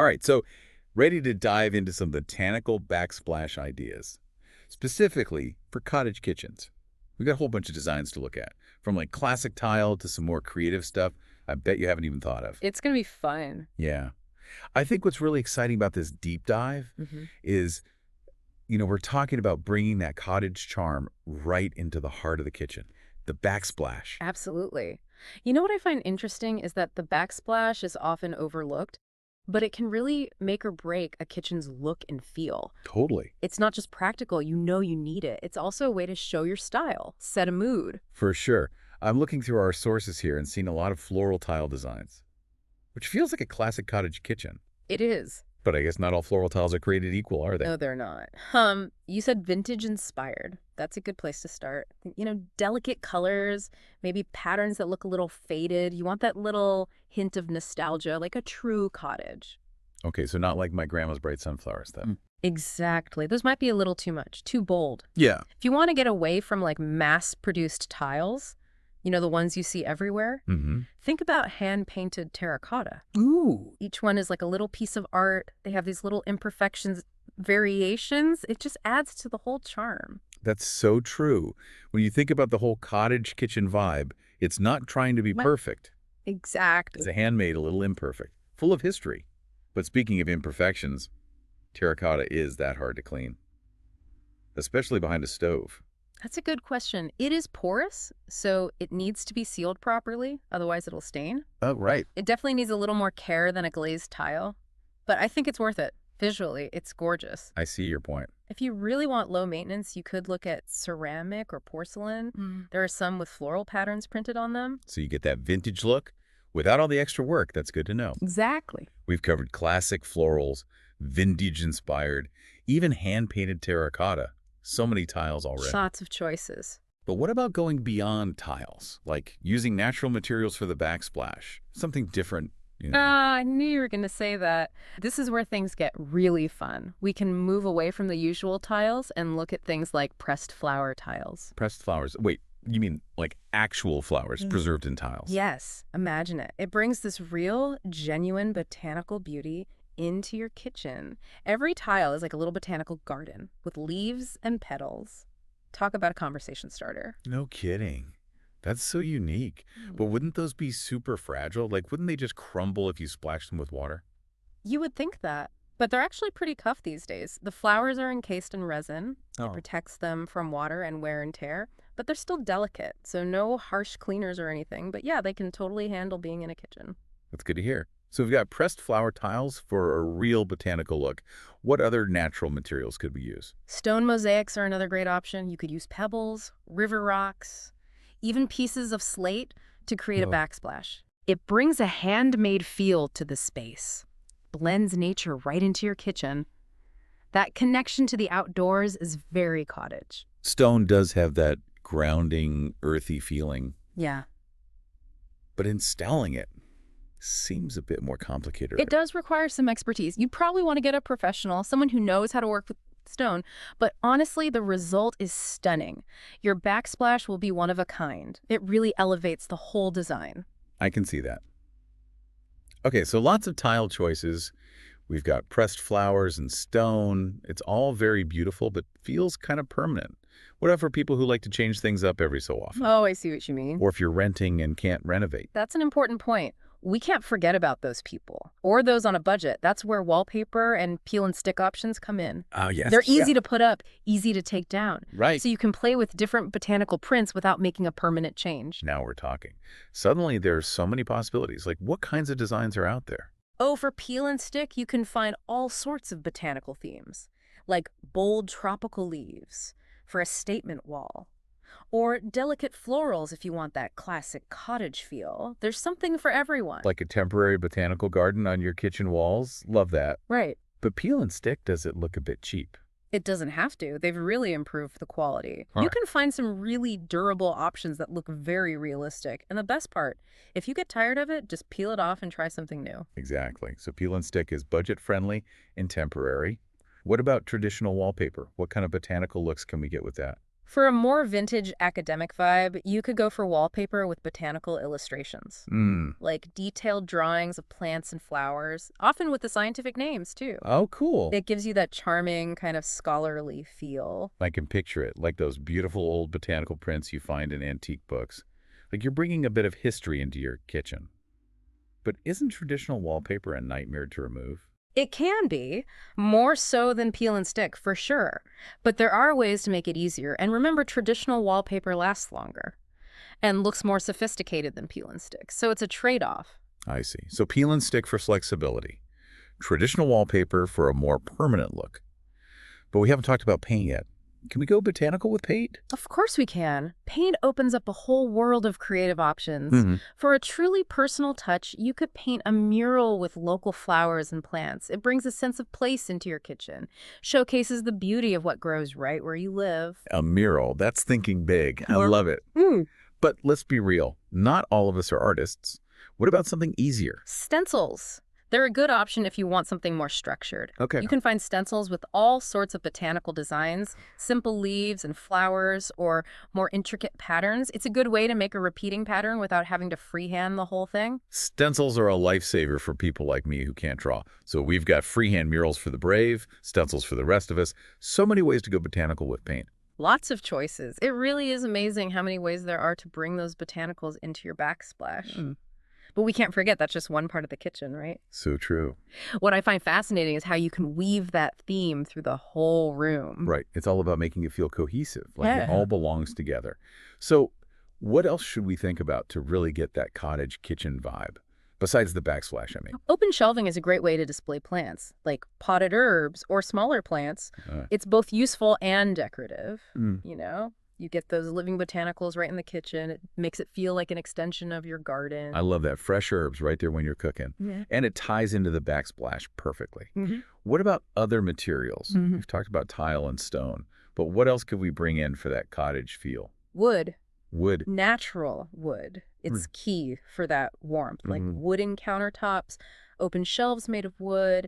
right, so ready to dive into some botanical backsplash ideas, specifically for cottage kitchens. We've got a whole bunch of designs to look at, from like classic tile to some more creative stuff I bet you haven't even thought of. It's going to be fun. Yeah. I think what's really exciting about this deep dive is, we're talking about bringing that cottage charm right into the heart of the kitchen, the backsplash. Absolutely. You know what I find interesting is that the backsplash is often overlooked, but it can really make or break a kitchen's look and feel. Totally. It's not just practical, you know you need it. It's also a way to show your style, set a mood. For sure. I'm looking through our sources here and seeing a lot of floral tile designs, which feels like a classic cottage kitchen. It is. But I guess not all floral tiles are created equal, are they? No, they're not. You said vintage inspired. That's a good place to start. Delicate colors, maybe patterns that look a little faded. You want that little hint of nostalgia, like a true cottage. Okay, so not like my grandma's bright sunflowers, then. Exactly. Those might be a little too much, too bold. Yeah. If you want to get away from like mass-produced tiles, the ones you see everywhere, think about hand-painted terracotta. Ooh. Each one is like a little piece of art. They have these little imperfections, variations. It just adds to the whole charm. That's so true. When you think about the whole cottage kitchen vibe, it's not trying to be perfect. Exactly. It's a handmade, a little imperfect, full of history. But speaking of imperfections, terracotta is that hard to clean, especially behind a stove. That's a good question. It is porous, so it needs to be sealed properly, otherwise it'll stain. Oh, right. It definitely needs a little more care than a glazed tile, but I think it's worth it. Visually, it's gorgeous. I see your point. If you really want low maintenance, you could look at ceramic or porcelain. There are some with floral patterns printed on them. So you get that vintage look without all the extra work. That's good to know. Exactly. We've covered classic florals, vintage-inspired, even hand-painted terracotta. So many tiles already. Lots of choices. But what about going beyond tiles, like using natural materials for the backsplash? Something different, I knew you were going to say that. This is where things get really fun. We can move away from the usual tiles and look at things like pressed flower tiles. Pressed flowers. Wait, you mean like actual flowers preserved in tiles? Yes, imagine it. It brings this real, genuine botanical beauty into your kitchen. Every tile is like a little botanical garden with leaves and petals. Talk about a conversation starter. No kidding. That's so unique. But wouldn't those be super fragile? Like, wouldn't they just crumble if you splashed them with water? You would think that, but they're actually pretty tough these days. The flowers are encased in resin. It protects them from water and wear and tear, but they're still delicate, so no harsh cleaners or anything. But yeah, they can totally handle being in a kitchen. That's good to hear. So we've got pressed flower tiles for a real botanical look. What other natural materials could we use? Stone mosaics are another great option. You could use pebbles, river rocks, even pieces of slate to create a backsplash. It brings a handmade feel to the space, blends nature right into your kitchen. That connection to the outdoors is very cottage. Stone does have that grounding, earthy feeling. Yeah. But installing it seems a bit more complicated. It does require some expertise. You'd probably want to get a professional, someone who knows how to work with stone. But honestly, the result is stunning. Your backsplash will be one of a kind. It really elevates the whole design. I can see that. Okay, so lots of tile choices. We've got pressed flowers and stone. It's all very beautiful, but feels kind of permanent. What about for people who like to change things up every so often? Oh, I see what you mean. Or if you're renting and can't renovate. That's an important point. We can't forget about those people, or those on a budget. That's where wallpaper and peel and stick options come in. Oh, yes. They're easy to put up, easy to take down. Right. So you can play with different botanical prints without making a permanent change. Now we're talking. Suddenly there's so many possibilities. Like, what kinds of designs are out there? Oh, for peel and stick, you can find all sorts of botanical themes, like bold tropical leaves for a statement wall, or delicate florals if you want that classic cottage feel. There's something for everyone. Like a temporary botanical garden on your kitchen walls? Love that. Right. But peel and stick, does it look a bit cheap? It doesn't have to. They've really improved the quality. You can find some really durable options that look very realistic. And the best part, if you get tired of it, just peel it off and try something new. Exactly. So peel and stick is budget-friendly and temporary. What about traditional wallpaper? What kind of botanical looks can we get with that? For a more vintage academic vibe, you could go for wallpaper with botanical illustrations, Hmm. like detailed drawings of plants and flowers, often with the scientific names, too. Oh, cool. It gives you that charming, kind of scholarly feel. I can picture it, like those beautiful old botanical prints you find in antique books. Like you're bringing a bit of history into your kitchen. But isn't traditional wallpaper a nightmare to remove? It can be, more so than peel and stick, for sure. But there are ways to make it easier. And remember, traditional wallpaper lasts longer and looks more sophisticated than peel and stick. So it's a trade-off. I see. So peel and stick for flexibility. Traditional wallpaper for a more permanent look. But we haven't talked about paint yet. Can we go botanical with paint? Of course we can. Paint opens up a whole world of creative options. Mm-hmm. For a truly personal touch, you could paint a mural with local flowers and plants. It brings a sense of place into your kitchen, showcases the beauty of what grows right where you live. A mural. That's thinking big. I Or- love it. Mm. But let's be real. Not all of us are artists. What about something easier? Stencils. They're a good option if you want something more structured. Okay. You can find stencils with all sorts of botanical designs, simple leaves and flowers, or more intricate patterns. It's a good way to make a repeating pattern without having to freehand the whole thing. Stencils are a lifesaver for people like me who can't draw. So we've got freehand murals for the brave, stencils for the rest of us. So many ways to go botanical with paint. Lots of choices. It really is amazing how many ways there are to bring those botanicals into your backsplash. But we can't forget that's just one part of the kitchen, right? So true. What I find fascinating is how you can weave that theme through the whole room. Right. It's all about making it feel cohesive, like it Yeah. all belongs together. So what else should we think about to really get that cottage kitchen vibe? Besides the backsplash, I mean. Open shelving is a great way to display plants, like potted herbs or smaller plants. Uh, It's both useful and decorative, mm, you know? You get those living botanicals right in the kitchen. It makes it feel like an extension of your garden. I love that. Fresh herbs right there when you're cooking. Yeah. And it ties into the backsplash perfectly. Mhm. What about other materials? Mhm. We've talked about tile and stone, but what else could we bring in for that cottage feel? Wood, Wood. natural wood. It's key for that warmth, like Mhm. wooden countertops, open shelves made of wood,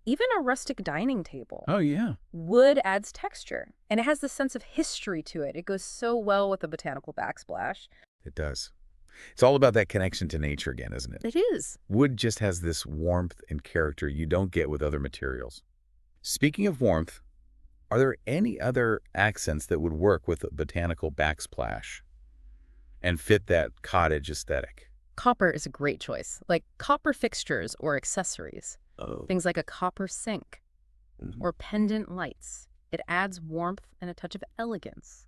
even a rustic dining table. Oh, yeah. Wood adds texture, and it has this sense of history to it. It goes so well with a botanical backsplash. It does. It's all about that connection to nature again, isn't it? It is. Wood just has this warmth and character you don't get with other materials. Speaking of warmth, are there any other accents that would work with a botanical backsplash and fit that cottage aesthetic? Copper is a great choice, like copper fixtures or accessories. Oh. Things like a copper sink Mhm. or pendant lights. It adds warmth and a touch of elegance.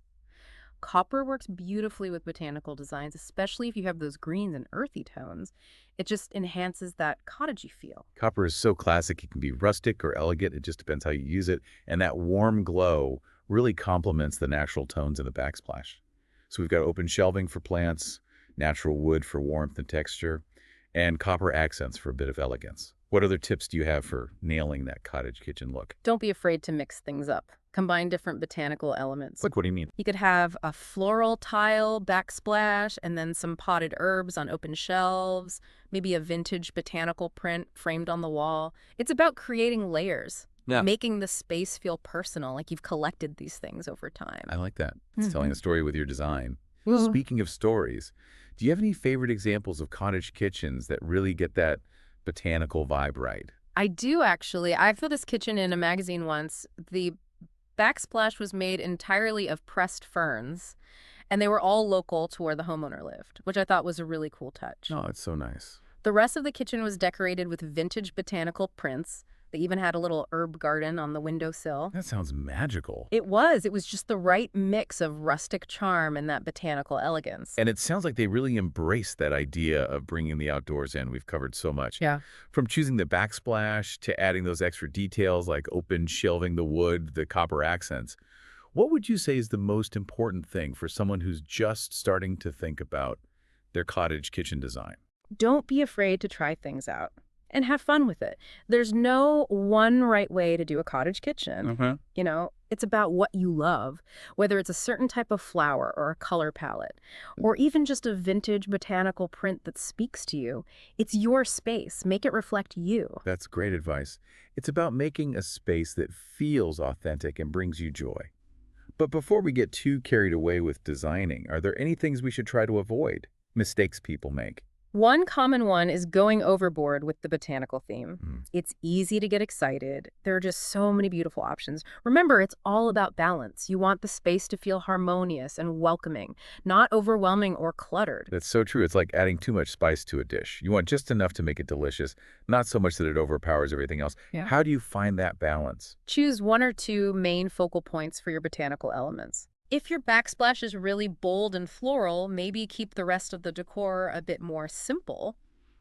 Copper works beautifully with botanical designs, especially if you have those greens and earthy tones. It just enhances that cottagey feel. Copper is so classic, it can be rustic or elegant. It just depends how you use it. And that warm glow really complements the natural tones in the backsplash. So we've got open shelving for plants, natural wood for warmth and texture, and copper accents for a bit of elegance. What other tips do you have for nailing that cottage kitchen look? Don't be afraid to mix things up. Combine different botanical elements. What do you mean? You could have a floral tile backsplash and then some potted herbs on open shelves, maybe a vintage botanical print framed on the wall. It's about creating layers, making the space feel personal, like you've collected these things over time. I like that. It's telling a story with your design. Mhm. Speaking of stories, do you have any favorite examples of cottage kitchens that really get that botanical vibe right? I do, actually. I saw this kitchen in a magazine once. The backsplash was made entirely of pressed ferns, and they were all local to where the homeowner lived, which I thought was a really cool touch. Oh, it's so nice. The rest of the kitchen was decorated with vintage botanical prints. They even had a little herb garden on the windowsill. That sounds magical. It was just the right mix of rustic charm and that botanical elegance. And it sounds like they really embrace that idea of bringing the outdoors in. We've covered so much. Yeah. From choosing the backsplash to adding those extra details like open shelving, the wood, the copper accents. What would you say is the most important thing for someone who's just starting to think about their cottage kitchen design? Don't be afraid to try things out and have fun with it. There's no one right way to do a cottage kitchen. You know, it's about what you love, whether it's a certain type of flower or a color palette, or even just a vintage botanical print that speaks to you. It's your space. Make it reflect you. That's great advice. It's about making a space that feels authentic and brings you joy. But before we get too carried away with designing, are there any things we should try to avoid? Mistakes people make? One common one is going overboard with the botanical theme. Hmm, It's easy to get excited. There are just so many beautiful options. Remember, it's all about balance. You want the space to feel harmonious and welcoming, not overwhelming or cluttered. that's so true. It's like adding too much spice to a dish. You want just enough to make it delicious, not so much that it overpowers everything else. Yeah. How do you find that balance? Choose one or two main focal points for your botanical elements. If your backsplash is really bold and floral, maybe keep the rest of the decor a bit more simple.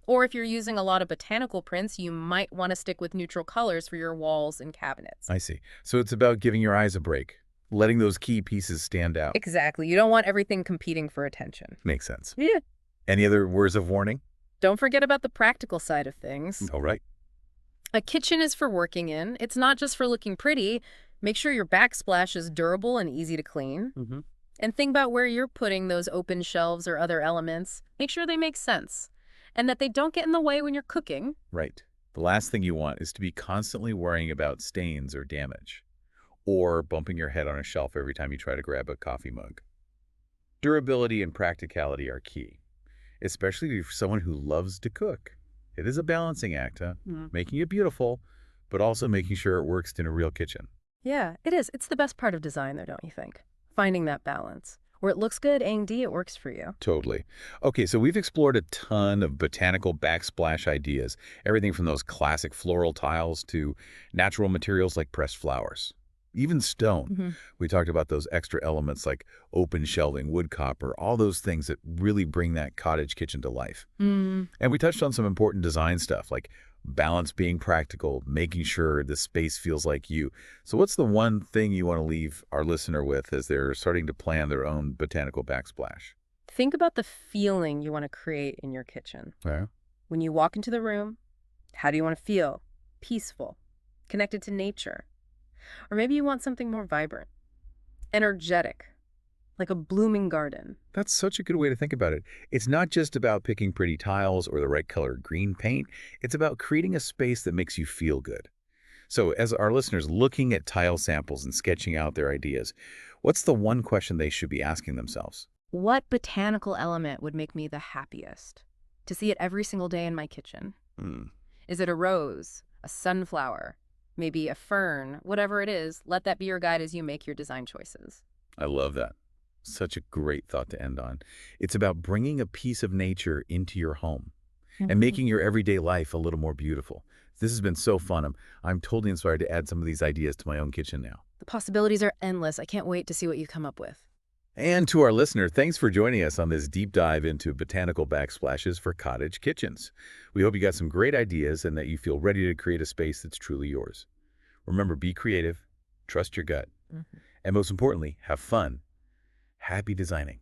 Or if you're using a lot of botanical prints, you might want to stick with neutral colors for your walls and cabinets. I see. So it's about giving your eyes a break, letting those key pieces stand out. Exactly. You don't want everything competing for attention. Makes sense. Yeah. Any other words of warning? Don't forget about the practical side of things. All right. A kitchen is for working in. It's not just for looking pretty. Make sure your backsplash is durable and easy to clean. And think about where you're putting those open shelves or other elements. Make sure they make sense and that they don't get in the way when you're cooking. Right. The last thing you want is to be constantly worrying about stains or damage, or bumping your head on a shelf every time you try to grab a coffee mug. Durability and practicality are key, especially for someone who loves to cook. It is a balancing act, huh? Making it beautiful, but also making sure it works in a real kitchen. Yeah, it is. It's the best part of design, though, don't you think? Finding that balance. Where it looks good, A&D, it works for you. Totally. Okay, so we've explored a ton of botanical backsplash ideas, everything from those classic floral tiles to natural materials like pressed flowers. Even stone. We talked about those extra elements like open shelving, wood copper, all those things that really bring that cottage kitchen to life. And we touched on some important design stuff like balance being practical, making sure the space feels like you. So what's the one thing you want to leave our listener with as they're starting to plan their own botanical backsplash? Think about the feeling you want to create in your kitchen. Yeah. When you walk into the room, how do you want to feel? Peaceful, connected to nature. Or maybe you want something more vibrant, energetic, like a blooming garden. That's such a good way to think about it. It's not just about picking pretty tiles or the right color green paint. It's about creating a space that makes you feel good. So as our listeners looking at tile samples and sketching out their ideas, what's the one question they should be asking themselves? What botanical element would make me the happiest? To see it every single day in my kitchen. Hmm. Is it a rose, a sunflower, maybe a fern? Whatever it is, let that be your guide as you make your design choices. I love that. Such a great thought to end on. It's about bringing a piece of nature into your home and making your everyday life a little more beautiful. This has been so fun. I'm totally inspired to add some of these ideas to my own kitchen now. The possibilities are endless. I can't wait to see what you come up with. And to our listener, thanks for joining us on this deep dive into botanical backsplashes for cottage kitchens. We hope you got some great ideas and that you feel ready to create a space that's truly yours. Remember, be creative, trust your gut, and most importantly, have fun. Happy designing.